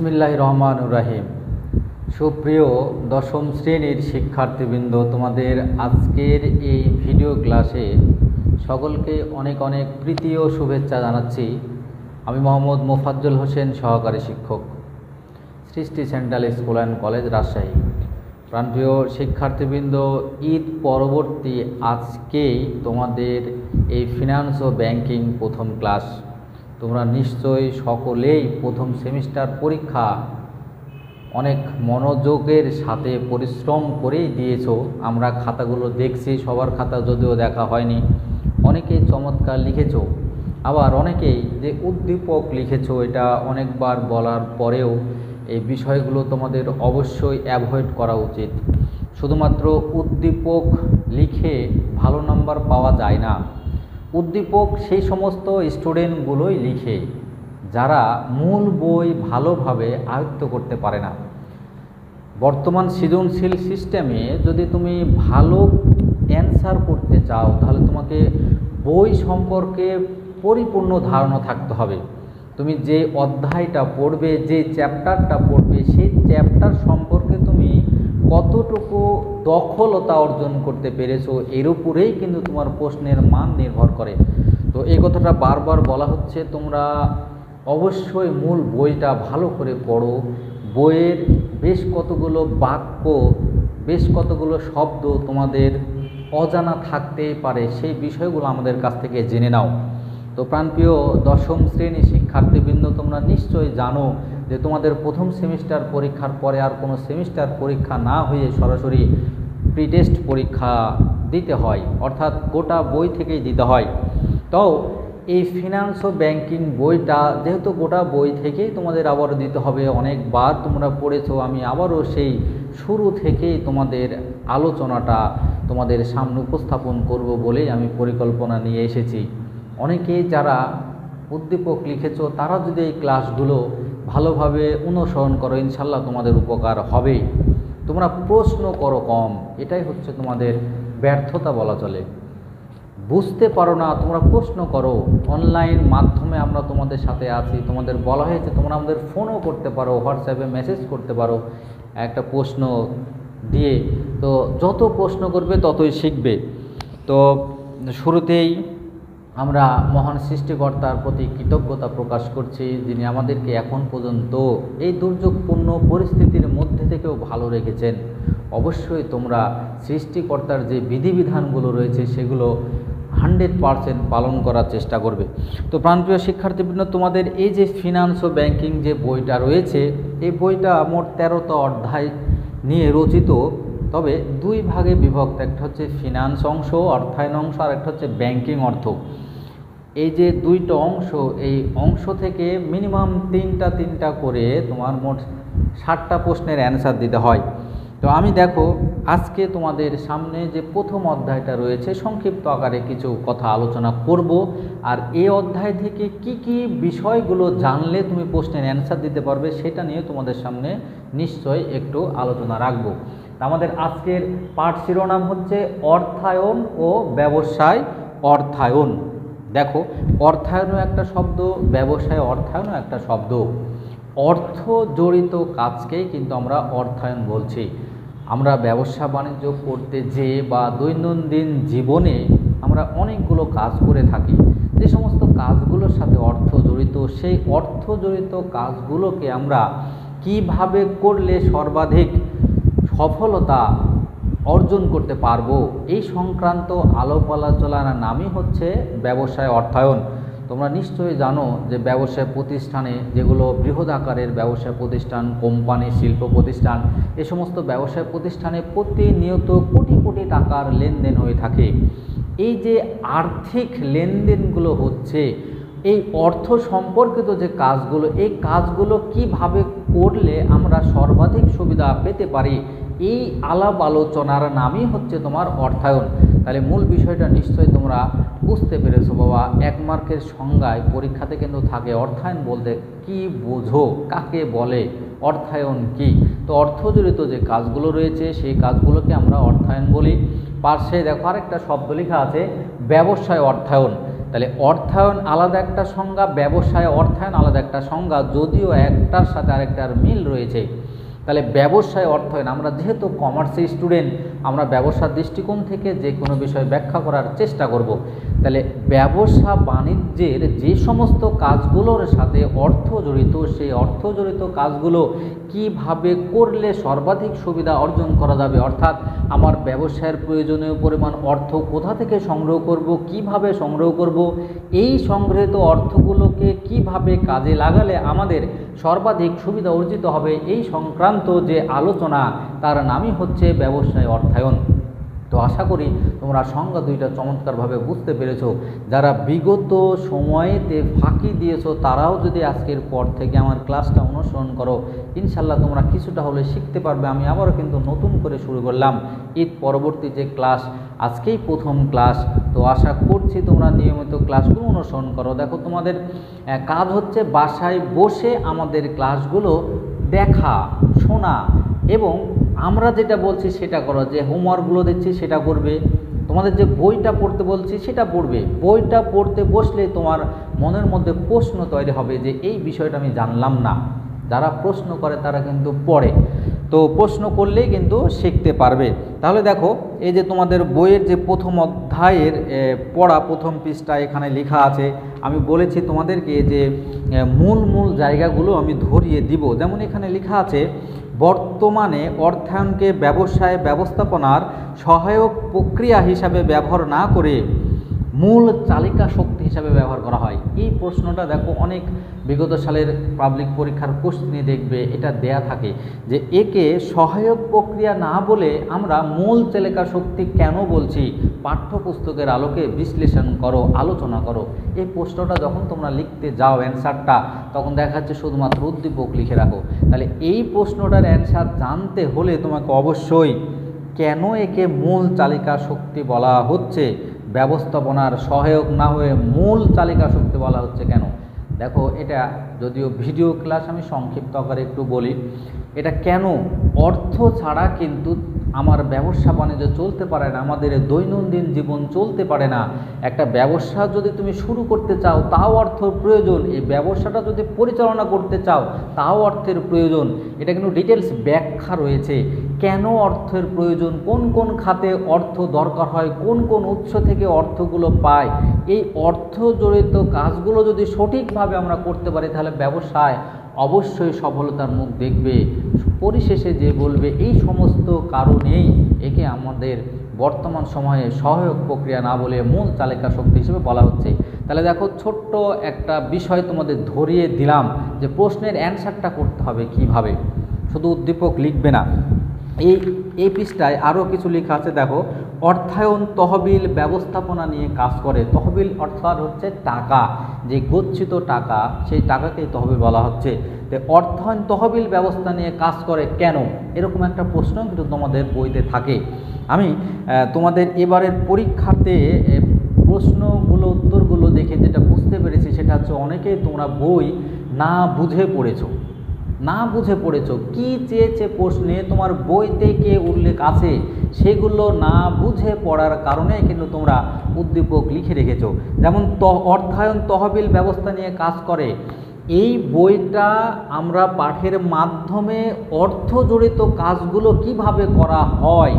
বিসমিল্লাহির রহমানির রহিম। সুপ্রিয় দশম শ্রেণীর শিক্ষার্থীবৃন্দ, তোমাদের আজকের এই ভিডিও ক্লাসে সকলকে অনেক অনেক প্রীতি ও শুভেচ্ছা জানাচ্ছি। আমি মোহাম্মদ মোফাজ্জল হোসেন, সহকারী শিক্ষক, সৃষ্টি central school and college, Rajshahi. প্রাণপ্রিয় শিক্ষার্থীবৃন্দ, ঈদ পরবর্তী আজকেই তোমাদের এই ফিনান্স ও ব্যাংকিং প্রথম ক্লাস। তোমরা নিশ্চয়ই সকলেই প্রথম সেমিস্টার পরীক্ষা অনেক মনোযোগের সাথে পরিশ্রম করেই দিয়েছো। আমরা খাতাগুলো দেখছি, সবার খাতা যদিও দেখা হয়নি। অনেকেই চমৎকার লিখেছো, আবার অনেকেই যে উদ্দীপক লিখেছো, এটা অনেকবার বলার পরেও এই বিষয়গুলো তোমাদের অবশ্যই অ্যাভয়েড করা উচিত। শুধুমাত্র উদ্দীপক লিখে ভালো নাম্বার পাওয়া যায় না। উদ্দীপক সেই সমস্ত স্টুডেন্টগুলোই লিখে যারা মূল বই ভালোভাবে আয়ত্ত করতে পারে না। বর্তমান সৃজনশীল সিস্টেমে যদি তুমি ভালো অ্যান্সার করতে চাও, তাহলে তোমাকে বই সম্পর্কে পরিপূর্ণ ধারণা থাকতে হবে। তুমি যে অধ্যায়টা পড়বে, যে চ্যাপ্টারটা পড়বে, সেই চ্যাপ্টার সম্পর্কে তুমি কতটুকু দখলতা অর্জন করতে পেরেছো, এর উপরেই কিন্তু তোমার প্রশ্নের মান নির্ভর করে। তো এই কথাটা বারবার বলা হচ্ছে, তোমরা অবশ্যই মূল বইটা ভালো করে পড়ো। বইয়ের বেশ কতগুলো বাক্য, বেশ কতগুলো শব্দ তোমাদের অজানা থাকতেই পারে, সেই বিষয়গুলো আমাদের কাছ থেকে জেনে নাও। তো প্রাণপ্রিয় দশম শ্রেণী শিক্ষার্থীবৃন্দ, তোমরা নিশ্চয়ই জানো যে তোমাদের প্রথম সেমিস্টার পরীক্ষার পরে আর কোনো সেমিস্টার পরীক্ষা না হয়ে সরাসরি প্রি টেস্ট পরীক্ষা দিতে হয়, অর্থাৎ গোটা বই থেকেই দিতে হয়। তো এই ফিনান্স ও ব্যাংকিং বইটা যেহেতু গোটা বই থেকেই তোমাদের আবারও দিতে হবে, অনেকবার তোমরা পড়েছো, আমি আবারও সেই শুরু থেকেই তোমাদের আলোচনাটা তোমাদের সামনে উপস্থাপন করব বলেই আমি পরিকল্পনা নিয়ে এসেছি। অনেকেই যারা উদ্দীপক লিখেছো, তারা যদি এই ক্লাসগুলো ভালোভাবে অনুসরণ করো, ইনশাল্লাহ তোমাদের উপকার হবে। তোমরা প্রশ্ন করো কম, এটাই হচ্ছে তোমাদের ব্যর্থতা বলা চলে। বুঝতে পারো না, তোমরা প্রশ্ন করো। অনলাইন মাধ্যমে আমরা তোমাদের সাথে আছি, তোমাদের বলা হয়েছে তোমরা আমাদের ফোনও করতে পারো, হোয়াটসঅ্যাপে মেসেজ করতে পারো একটা প্রশ্ন দিয়ে। তো যত প্রশ্ন করবে ততই শিখবে। তো শুরুতেই আমরা মহান সৃষ্টিকর্তার প্রতি কৃতজ্ঞতা প্রকাশ করছি, যিনি আমাদেরকে এখন পর্যন্ত এই দুর্যোগপূর্ণ পরিস্থিতির মধ্যে থেকেও ভালো রেখেছেন। অবশ্যই তোমরা সৃষ্টিকর্তার যে বিধিবিধানগুলো রয়েছে সেগুলো 100% পালন করার চেষ্টা করবে। তো প্রাণপ্রিয় শিক্ষার্থীবৃন্দ, তোমাদের এই যে ফিনান্স ও ব্যাংকিং যে বইটা রয়েছে, এই বইটা মোট 13টা অধ্যায় নিয়ে রচিত, তবে দুই ভাগে বিভক্ত। একটা হচ্ছে ফিনান্স অংশ, অর্থায়ন অংশ, আর একটা হচ্ছে ব্যাংকিং অর্থ। এই যে দুইটা অংশ, এই অংশ থেকে মিনিমাম তিনটা করে তোমার মোট 60টা প্রশ্নের অ্যান্সার দিতে হয়। তো আমি দেখো আজকে তোমাদের সামনে যে প্রথম অধ্যায়টা রয়েছে, সংক্ষিপ্ত আকারে কিছু কথা আলোচনা করব। আর এই অধ্যায় থেকে কি কি বিষয়গুলো জানলে তুমি প্রশ্নের অ্যান্সার দিতে পারবে, সেটা নিয়ে তোমাদের সামনে নিশ্চয়ই একটু আলোচনা রাখব। আমাদের আজকের পাঠ শিরোনাম হচ্ছে অর্থায়ন ও ব্যবসায় অর্থায়ন। দেখো, অর্থায়নও একটা শব্দ, ব্যবসায় অর্থায়নও একটা শব্দ। অর্থ জড়িত কাজকেই কিন্তু আমরা অর্থায়ন বলছি। আমরা ব্যবসা বাণিজ্য করতে যেয়ে বা দৈনন্দিন জীবনে আমরা অনেকগুলো কাজ করে থাকি, যে সমস্ত কাজগুলোর সাথে অর্থ জড়িত, সেই অর্থ জড়িত কাজগুলোকে আমরা কিভাবে করলে সর্বাধিক সফলতা অর্জন করতে পারবো, এই সংক্রান্ত আলাপ আলোচনার নামই হচ্ছে ব্যবসায় অর্থায়ন। তোমরা নিশ্চয়ই জানো যে ব্যবসায় প্রতিষ্ঠানে, যেগুলো বৃহৎ আকারের ব্যবসায় প্রতিষ্ঠান, কোম্পানি, শিল্প প্রতিষ্ঠান, এ সমস্ত ব্যবসায় প্রতিষ্ঠানে প্রতিনিয়ত কোটি কোটি টাকার লেনদেন হয়ে থাকে। এই যে আর্থিক লেনদেনগুলো হচ্ছে, এই অর্থ সম্পর্কিত যে কাজগুলো, এই কাজগুলো কিভাবে করলে আমরা সর্বাধিক সুবিধা পেতে পারি, এই আলাপ আলোচনার নামই হচ্ছে তোমার অর্থায়ন। তাহলে মূল বিষয়টা নিশ্চয়ই তোমরা বুঝতে পেরেছো বাবা। 1 মার্কের সংজ্ঞায় পরীক্ষাতে কিন্তু থাকে অর্থায়ন বলতে কি বোঝো, কাকে বলে, অর্থায়ন কি। তো অর্থজড়িত যে কাজগুলো রয়েছে সেই কাজগুলোকে আমরা অর্থায়ন বলি। পাশে দেখো আরেকটা শব্দ লেখা আছে ব্যবসায় অর্থায়ন। তাহলে অর্থায়ন আলাদা একটা সংজ্ঞা, ব্যবসায় অর্থায়ন আলাদা একটা সংজ্ঞা, যদিও একটার সাথে আরেকটার মিল রয়েছে। তাহলে ব্যবসায় অর্থায়ন, আমরা যেহেতু কমার্সের স্টুডেন্ট, আমরা ব্যবসার দৃষ্টিকোণ থেকে যে কোনো বিষয় ব্যাখ্যা করার চেষ্টা করব। তাহলে ব্যবসা বাণিজ্যের যে সমস্ত কাজগুলোর সাথে অর্থ জড়িত, সেই অর্থ জড়িত কাজগুলো কিভাবে করলে সর্বাধিক সুবিধা অর্জন করা যাবে, অর্থাৎ আমার ব্যবসায়ের প্রয়োজনীয় পরিমাণ অর্থ কোথা থেকে সংগ্রহ করব, কিভাবে সংগ্রহ করব, এই সংগৃহীত অর্থগুলোকে কিভাবে কাজে লাগালে আমাদের সর্বাধিক সুবিধা অর্জিত হবে, এই সংক্রান্ত যে আলোচনা, তার নামই হচ্ছে ব্যবসায় অর্থায়ন। তো আশা করি তোমরা সংজ্ঞা দুইটা চমৎকারভাবে বুঝতে পেরেছো। যারা বিগত সময়েতে ফাঁকি দিয়েছো তারাও যদি আজকের পর থেকে আমার ক্লাসটা অনুসরণ করো, ইনশাল্লাহ তোমরা কিছুটা হলে শিখতে পারবে। আমি আবারও কিন্তু নতুন করে শুরু করলাম ঈদ পরবর্তী যে ক্লাস, আজকেই প্রথম ক্লাস। তো আশা করছি তোমরা নিয়মিত ক্লাসগুলো অনুসরণ করো। দেখো, তোমাদের কাজ হচ্ছে বাসায় বসে আমাদের ক্লাসগুলো দেখা, শোনা এবং আমরা যেটা বলছি সেটা করো। যে হোমওয়ার্কগুলো দিচ্ছি সেটা করবে, তোমাদের যে বইটা পড়তে বলছি সেটা পড়বে। বইটা পড়তে বসলে তোমার মনের মধ্যে প্রশ্ন তৈরি হবে যে এই বিষয়টা আমি জানলাম না। যারা প্রশ্ন করে তারা কিন্তু পড়ে, তো প্রশ্ন করলেই কিন্তু শিখতে পারবে। তাহলে দেখো, এই যে তোমাদের বইয়ের যে প্রথম অধ্যায়ের পড়া প্রথম পৃষ্ঠা এখানে লেখা আছে। আমি বলেছি তোমাদেরকে যে মূল জায়গাগুলো আমি ধরিয়ে দিব। যেমন এখানে লেখা আছে, বর্তমানে অর্থায়নকে ব্যবসায় ব্যবস্থাপনার সহায়ক প্রক্রিয়া হিসাবে ব্যবহার না করে মূল চালিকা শক্তি হিসাবে ব্যবহার করা হয়। এই প্রশ্নটা দেখো অনেক বিগত সালের পাবলিক পরীক্ষার কোশ্চেনে দেখবে এটা দেয়া থাকে যে একে সহায়ক প্রক্রিয়া না বলে আমরা মূল চালিকা শক্তি কেন বলছি, পাঠ্যপুস্তকের আলোকে বিশ্লেষণ করো, আলোচনা করো। এই প্রশ্নটা যখন তোমরা লিখতে যাও অ্যান্সারটা, তখন দেখা যাচ্ছে শুধুমাত্র উদ্দীপক লিখে রাখো। তাহলে এই প্রশ্নটার অ্যান্সার জানতে হলে তোমাকে অবশ্যই কেন একে মূল চালিকা শক্তি বলা হচ্ছে, ব্যবস্থাপনার সহায়ক না হয়ে মূল চালিকা শক্তি বলা হচ্ছে কেন। দেখো, এটা যদিও ভিডিও ক্লাস, আমি সংক্ষিপ্ত আকারে একটু বলি। এটা কেন, অর্থ ছাড়া কিন্তু আমার ব্যবসা বাণিজ্য চলতে পারে না, আমাদের দৈনন্দিন জীবন চলতে পারে না। একটা ব্যবসা যদি তুমি শুরু করতে চাও তাও অর্থের প্রয়োজন, এই ব্যবসাটা যদি পরিচালনা করতে চাও তাও অর্থের প্রয়োজন। এটা কিন্তু ডিটেলস ব্যাখ্যা রয়েছে কেন অর্থের প্রয়োজন, কোন কোন খাতে অর্থ দরকার হয়, কোন কোন উৎস থেকে অর্থগুলো পায়। এই অর্থ জড়িত কাজগুলো যদি সঠিকভাবে আমরা করতে পারি তাহলে ব্যবসায় অবশ্যই সফলতার মুখ দেখবে। পরিশেষে যে বলবে এই সমস্ত কারণেই একে আমাদের বর্তমান সময়ে সহায়ক প্রক্রিয়া না বলে মূল চালিকা শক্তি হিসেবে বলা হচ্ছে। তাহলে দেখো, ছোট্ট একটা বিষয় তোমাদের ধরিয়ে দিলাম যে প্রশ্নের অ্যান্সারটা করতে হবে কিভাবে, শুধু উদ্দীপক লিখবে না। এই পৃষ্ঠায় আরও কিছু লেখা আছে। দেখো, অর্থায়ন তহবিল ব্যবস্থাপনা নিয়ে কাজ করে। তহবিল অর্থাৎ হচ্ছে টাকা, যে গচ্ছিত টাকা, সেই টাকাকেই তহবিল বলা হচ্ছে। তো অর্থায়ন তহবিল ব্যবস্থা নিয়ে কাজ করে কেন, এরকম একটা প্রশ্ন কিন্তু তোমাদের বইতে থাকে। আমি তোমাদের এবারের পরীক্ষাতে প্রশ্নগুলো উত্তরগুলো দেখে যেটা বুঝতে পেরেছি সেটা হচ্ছে অনেকেই তোমরা বই না বুঝে পড়েছো, কি চেয়েছে প্রশ্নে তোমার বইতে কে উল্লেখ আছে সেগুলো না বুঝে পড়ার কারণে কিন্তু তোমরা উদ্দীপক লিখে রেখেছো। যেমন অর্থায়ন তহবিল ব্যবস্থা নিয়ে কাজ করে, এই বইটা আমরা পাঠের মাধ্যমে অর্থ জড়িত কাজগুলো কিভাবে করা হয়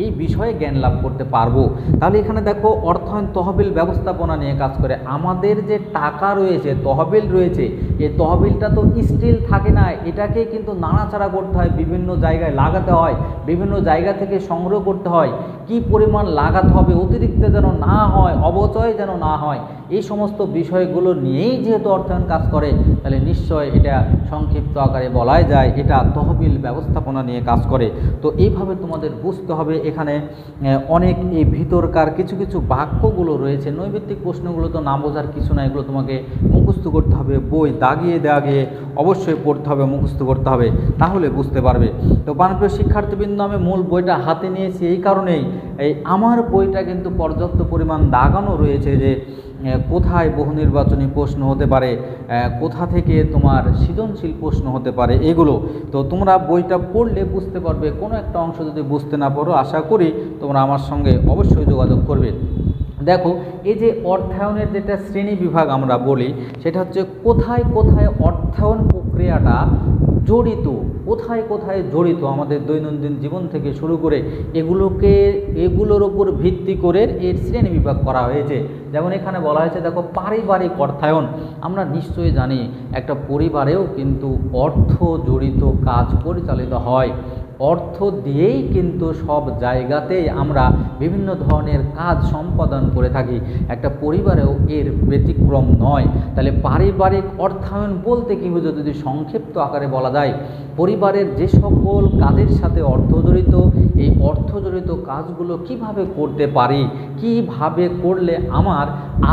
এই বিষয়ে জ্ঞান লাভ করতে পারবো। তাহলে এখানে দেখো, অর্থায়ন তহবিল ব্যবস্থাপনা নিয়ে কাজ করে। আমাদের যে টাকা রয়েছে, তহবিল রয়েছে, এই তহবিলটা তো স্থির থাকে না, এটাকে কিন্তু নাড়াচাড়া করতে হয়, বিভিন্ন জায়গায় লাগাতে হয়, বিভিন্ন জায়গা থেকে সংগ্রহ করতে হয়। কি পরিমাণ লাগাতে হবে, অতিরিক্ত যেন না হয়, অবচয় যেন না হয়, এই সমস্ত বিষয়গুলো নিয়েই যেহেতু অর্থায়ন কাজ করে, তাহলে নিশ্চয় এটা সংক্ষিপ্ত আকারে বলাই যায় এটা তহবিল ব্যবস্থাপনা নিয়ে কাজ করে। তো এইভাবে তোমাদের বুঝতে হবে। এখানে অনেক এই ভিতরকার কিছু কিছু বাক্যগুলো রয়েছে, নৈমিত্তিক প্রশ্নগুলো তো না বোঝার কিছু না, এগুলো তোমাকে মুখস্থ করতে হবে, বই দাগিয়ে অবশ্যই পড়তে হবে, মুখস্থ করতে হবে, তাহলে বুঝতে পারবে। তো প্রাণপ্রিয় শিক্ষার্থীবৃন্দ, আমি মূল বইটা হাতে নিয়েছি এই কারণেই, আমার বইটা কিন্তু পর্যাপ্ত পরিমাণ দাগানো রয়েছে যে কোথায় বহু নির্বাচনী প্রশ্ন হতে পারে, কোথা থেকে তোমার সৃজনশীল প্রশ্ন হতে পারে, এগুলো তো তোমরা বইটা পড়লে বুঝতে পারবে। কোনো একটা অংশ যদি বুঝতে না পারো, আশা করি তোমরা আমার সঙ্গে অবশ্যই যোগাযোগ করবে। দেখো এই যে অর্থায়নের যেটা শ্রেণী বিভাগ আমরা বলি, সেটা হচ্ছে কোথায় কোথায় অর্থায়ন প্রক্রিয়াটা জড়িত, কোথায় কোথায় জড়িত আমাদের দৈনন্দিন জীবন থেকে শুরু করে এগুলোর উপর ভিত্তি করে এর শ্রেণী বিভাগ করা হয়েছে। যেমন এখানে বলা হয়েছে, দেখো পারিবারিক অর্থায়ন। আমরা নিশ্চয়ই জানি একটা পরিবারেও কিন্তু অর্থ জড়িত কাজ পরিচালিত হয়, অর্থ দিয়েই কিন্তু সব জায়গাতেই আমরা বিভিন্ন ধরনের কাজ সম্পাদন করে থাকি, একটা পরিবারেও এর ব্যতিক্রম নয়। তাহলে পারিবারিক অর্থায়ন বলতে কি বোঝো যদি সংক্ষিপ্ত আকারে বলা যায়, পরিবারের যে সকল কাজের সাথে অর্থ জড়িত, এই অর্থ জড়িত কাজগুলো কিভাবে করতে পারি, কিভাবে করলে আমার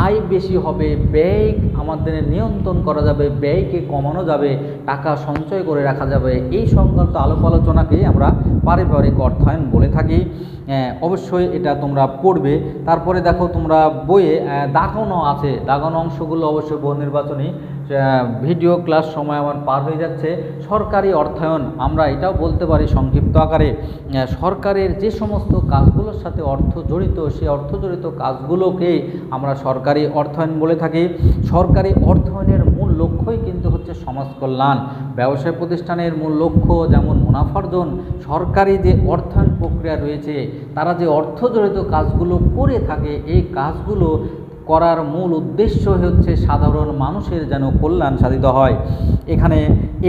আয় বেশি হবে, ব্যয় আমাদের নিয়ন্ত্রণ করা যাবে, ব্যয়কে কমানো যাবে, টাকা সঞ্চয় করে রাখা যাবে, এই সংক্রান্ত আলোচনাকেই আমরা পারিবারিক অর্থায়ন বলে থাকি। অবশ্যই এটা তোমরা পড়বে। তারপরে দেখো তোমরা বইয়ে দাগানো আছে, দাগানো অংশগুলো অবশ্যই বহু নির্বাচনী ভিডিও ক্লাস সময় আমার পার হয়ে যাচ্ছে। সরকারি অর্থায়ন আমরা এটাও বলতে পারি সংক্ষিপ্ত আকারে, সরকারের যে সমস্ত কাজগুলোর সাথে অর্থ জড়িত, সেই অর্থ জড়িত কাজগুলোকেই আমরা সরকারি অর্থায়ন বলে থাকি। সরকারি অর্থায়নের মূল লক্ষ্যই কিন্তু হচ্ছে সমাজ কল্যাণ। ব্যবসায় প্রতিষ্ঠানের মূল লক্ষ্য যেমন মুনাফার্জন, সরকারি যে অর্থায়ন প্রক্রিয়া রয়েছে, তারা যে অর্থ জড়িত কাজগুলো করে থাকে, এই কাজগুলো করার মূল উদ্দেশ্য হচ্ছে সাধারণ মানুষের যেন কল্যাণ সাধিত হয়। এখানে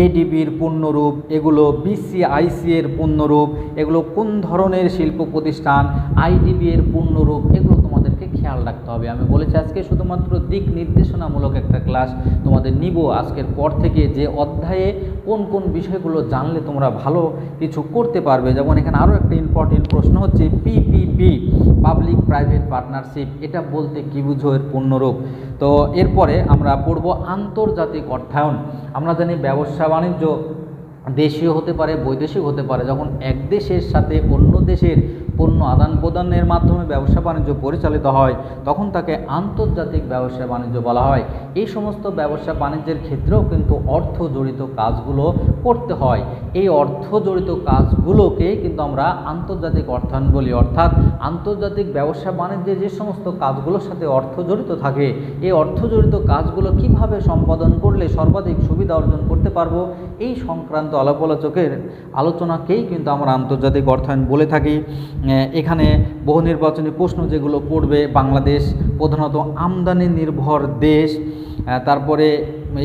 এডিবির পূর্ণরূপ, এগুলো বিসিআইসি এর পূর্ণরূপ, এগুলো কোন ধরনের শিল্প প্রতিষ্ঠান, আইডিবি এর পূর্ণরূপ, এগুলো তোমাদেরকে খেয়াল রাখতে হবে। আমি বলেছি আজকে শুধুমাত্র দিক নির্দেশনামূলক একটা ক্লাস তোমাদের নিব আজকের পর থেকে, যে অধ্যায়ে কোন কোন বিষয়গুলো জানলে তোমরা ভালো কিছু করতে পারবে। যেমন এখানে আরও একটা ইম্পর্টেন্ট প্রশ্ন হচ্ছে পিপিপি, পাবলিক প্রাইভেট পার্টনারশিপ, এটা বলতে কী বুঝো, এর পূর্ণরূপ। তো এরপরে আমরা পড়ব আন্তর্জাতিক অর্থায়ন। আমরা জানি ব্যবসা বাণিজ্য দেশীয় হতে পারে, বৈদেশিক হতে পারে। যখন এক দেশের সাথে অন্য দেশের পণ্য আদান প্রদানের মাধ্যমে ব্যবসা বাণিজ্য পরিচালিত হয়, তখন তাকে আন্তর্জাতিক ব্যবসা বাণিজ্য বলা হয়। এই সমস্ত ব্যবসা বাণিজ্যের ক্ষেত্রেও কিন্তু অর্থ জড়িত কাজগুলো করতে হয়। এই অর্থ জড়িত কাজগুলোকে কিন্তু আমরা আন্তর্জাতিক অর্থায়ন বলি। অর্থাৎ আন্তর্জাতিক ব্যবসা বাণিজ্যে যে সমস্ত কাজগুলোর সাথে অর্থ জড়িত থাকে, এই অর্থ জড়িত কাজগুলো কিভাবে সম্পাদন করলে সর্বাধিক সুবিধা অর্জন করতে পারবো, এই সংক্রান্ত আলোচনাকেই কিন্তু আমরা আন্তর্জাতিক অর্থায়ন বলে থাকি। এখানে বহু নির্বাচনী প্রশ্ন যেগুলো পড়বে, বাংলাদেশ প্রধানত আমদানি নির্ভর দেশ, তারপরে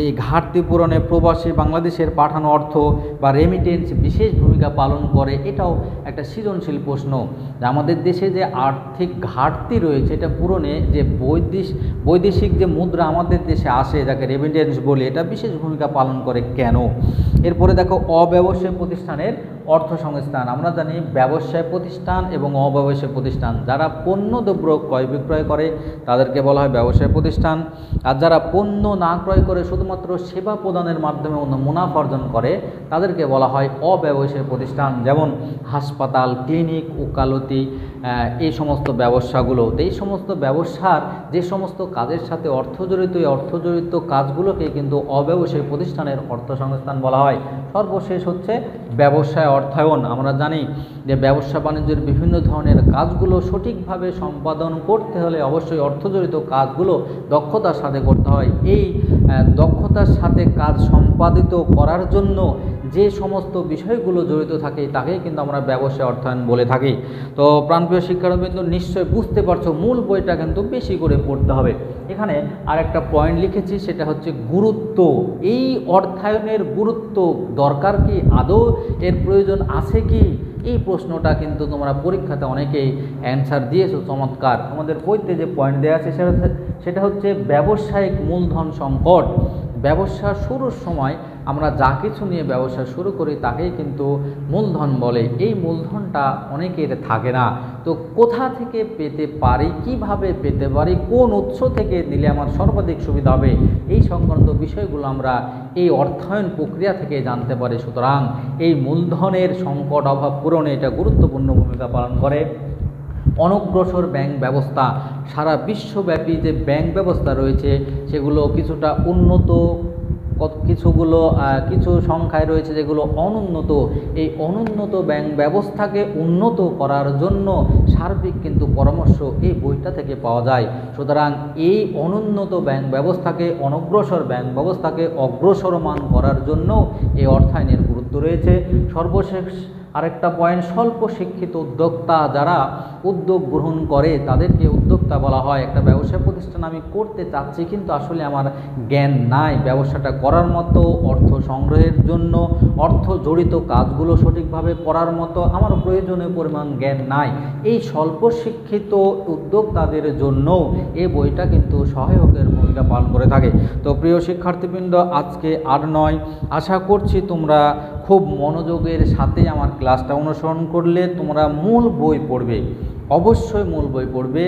এই ঘাটতি পূরণে প্রবাসী বাংলাদেশের পাঠানো অর্থ বা রেমিটেন্স বিশেষ ভূমিকা পালন করে, এটাও একটা সৃজনশীল প্রশ্ন। আমাদের দেশে যে আর্থিক ঘাটতি রয়েছে, এটা পূরণে যে বৈদেশিক যে মুদ্রা আমাদের দেশে আসে, যাকে রেমিটেন্স বলি, এটা বিশেষ ভূমিকা পালন করে কেন। এরপরে দেখো অব্যবসায় প্রতিষ্ঠানের অর্থ সংস্থান। আমরা জানি ব্যবসায় প্রতিষ্ঠান এবং অব্যবসায় প্রতিষ্ঠান, যারা পণ্য দ্রব্য ক্রয় বিক্রয় করে তাদেরকে বলা হয় ব্যবসায় প্রতিষ্ঠান, আর যারা পণ্য না ক্রয় করে শুধুমাত্র সেবা প্রদানের মাধ্যমে মুনাফা অর্জন করে তাদেরকে বলা হয় অব্যবসায় প্রতিষ্ঠান। যেমন হাসপাতাল, ক্লিনিক, ওকালতি, এই সমস্ত ব্যবসাগুলো। এই সমস্ত ব্যবসার যে সমস্ত কাজের সাথে অর্থ জড়িত, এই অর্থ জড়িত কাজগুলোকে কিন্তু অব্যবসায়ী প্রতিষ্ঠানের অর্থ সংস্থান বলা হয়। সর্বশেষ হচ্ছে ব্যবসায় অর্থায়ন। আমরা জানি যে ব্যবসা বাণিজ্যের বিভিন্ন ধরনের কাজগুলো সঠিকভাবে সম্পাদন করতে হলে অবশ্যই অর্থ জড়িত কাজগুলো দক্ষতার সাথে করতে হয়। এই দক্ষতার সাথে কাজ সম্পাদিত করার জন্য যে সমস্ত বিষয়গুলো জড়িত থাকে তাকেই কিন্তু আমরা ব্যবসায় অর্থায়ন বলে থাকি। তো প্রাণপ্রিয় শিক্ষার্থীবৃন্দ, নিশ্চয়ই বুঝতে পারছো মূল বইটা কিন্তু বেশি করে পড়তে হবে। এখানে আরেকটা পয়েন্ট লিখেছি, সেটা হচ্ছে গুরুত্ব। এই অর্থায়নের গুরুত্ব দরকার কি, আদৌ এর প্রয়োজন আছে কি, এই প্রশ্নটা কিন্তু তোমরা পরীক্ষাতে অনেকেই অ্যান্সার দিয়েছো চমৎকার। আমাদের বইতে যে পয়েন্ট দেওয়া আছে সেটা হচ্ছে ব্যবসায়িক মূলধন সংকট। ব্যবসা শুরুর সময় আমরা যা কিছু নিয়ে ব্যবসা শুরু করি তাকেই কিন্তু মূলধন বলে। এই মূলধনটা অনেকের থাকে না। তো কোথা থেকে পেতে পারি, কিভাবে পেতে পারি, কোন উৎস থেকে নিলে আমার সর্বাধিক সুবিধা হবে, এই সংক্রান্ত বিষয়গুলো আমরা এই অর্থায়ন প্রক্রিয়া থেকে জানতে পারি। সুতরাং এই মূলধনের সংকট অভাব পূরণে এটা গুরুত্বপূর্ণ ভূমিকা পালন করে। অনগ্রসর ব্যাংক ব্যবস্থা, সারা বিশ্বব্যাপী যে ব্যাংক ব্যবস্থা রয়েছে সেগুলো কিছুটা উন্নত কিছু সংখ্যায় রয়েছে যেগুলো অনুন্নত। এই অনুন্নত ব্যাংক ব্যবস্থাকে উন্নত করার জন্য সার্বিক কিন্তু পরামর্শ এই বইটা থেকে পাওয়া যায়। সুতরাং এই অনুন্নত ব্যাংক ব্যবস্থাকে, অনগ্রসর ব্যাংক ব্যবস্থাকে অগ্রসরমান করার জন্য এই অর্থায়নের গুরুত্ব রয়েছে। সর্বশেষ আরেকটা পয়েন্ট, স্বল্প শিক্ষিত উদ্যোক্তা যারা উদ্যোগ গ্রহণ করে তাদেরকে উদ্যোক্তা বলা হয়। একটা ব্যবসা প্রতিষ্ঠান আমি করতে চাচ্ছি কিন্তু আসলে আমার জ্ঞান নাই ব্যবসাটা করার মতো, অর্থ সংগ্রহের জন্য অর্থ জড়িত কাজগুলো সঠিকভাবে করার মতো আমার প্রয়োজনীয় পরিমাণ জ্ঞান নাই। এই স্বল্প শিক্ষিত উদ্যোক্তাদের জন্য এই বইটা কিন্তু সহায়কের ভূমিকা পালন করে থাকে। তো প্রিয় শিক্ষার্থীবৃন্দ, আজকে আর নয়, আশা করছি তোমরা খুব মনোযোগের সাথে আমার ক্লাসটা অনুসরণ করলে তোমরা মূল বই পড়বে, অবশ্যই মূল বই পড়বে।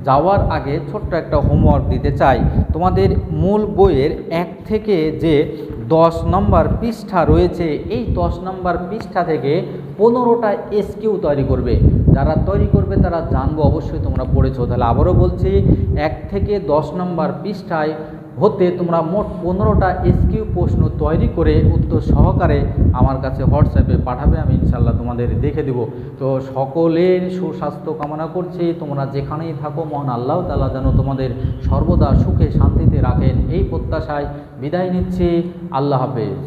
যাওয়ার আগে ছোট্ট একটা হোমওয়ার্ক দিতে চাই। তোমাদের মূল বইয়ের 1 থেকে যে 10 নম্বর পৃষ্ঠা রয়েছে, এই 10 নম্বর পৃষ্ঠা থেকে 15টা এসকিউ তৈরি করবে। যারা তৈরি করবে তারা জানবো অবশ্যই তোমরা পড়েছো। তাহলে আবারও বলছি, 1 থেকে 10 নম্বর পৃষ্ঠায় হতে তোমরা মোট 15টা এসকিউ প্রশ্ন তৈরি করে উত্তর সহকারে আমার কাছে হোয়াটসঅ্যাপে পাঠাবে, আমি ইনশাল্লাহ তোমাদের দেখে দেব। তো সকলের সুস্বাস্থ্য কামনা করছি। তোমরা যেখানেই থাকো মহান আল্লাহ তাআলা যেন তোমাদের সর্বদা সুখে শান্তিতে রাখেন, এই প্রত্যাশায় বিদায় নিচ্ছি। আল্লাহ হাফেজ।